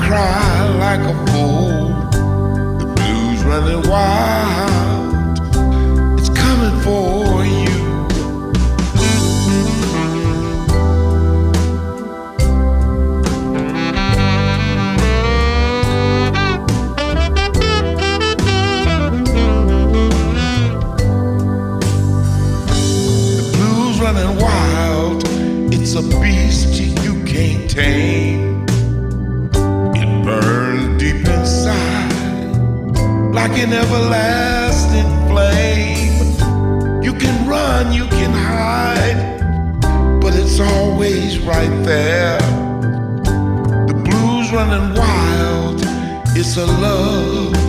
cry like a fool. The blues running wild. It's coming for you. Running wild, it's a beast you can't tame. It burns deep inside like an everlasting flame. You can run, you can hide, but it's always right there. The blues running wild, it's a love